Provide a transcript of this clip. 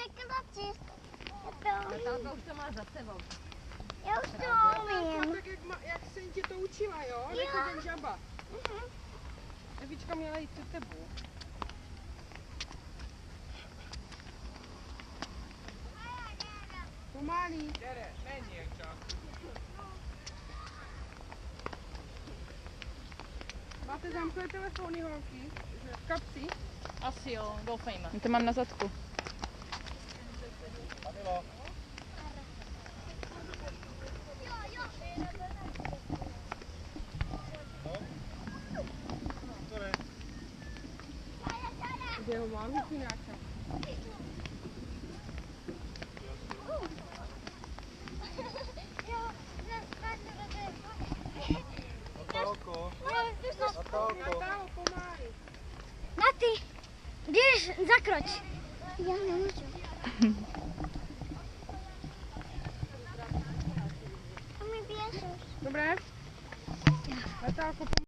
překročit. Natálka už to má za sebou. Já už to umím. Tak jak jsem tě to učila, jo? Nechoď jak žaba. Evička měla jít před tebou. Pomalý. Není jak čas. Máte zamknuté telefony, holky? V kapsi? Asi jo, doufejme. To mám na zadku. Kde ho mám, vypínáča? Natálo, pomáhej. Naty, běž, zakroč. Já nemůžu. A my běžíš. Dobré? Natálko,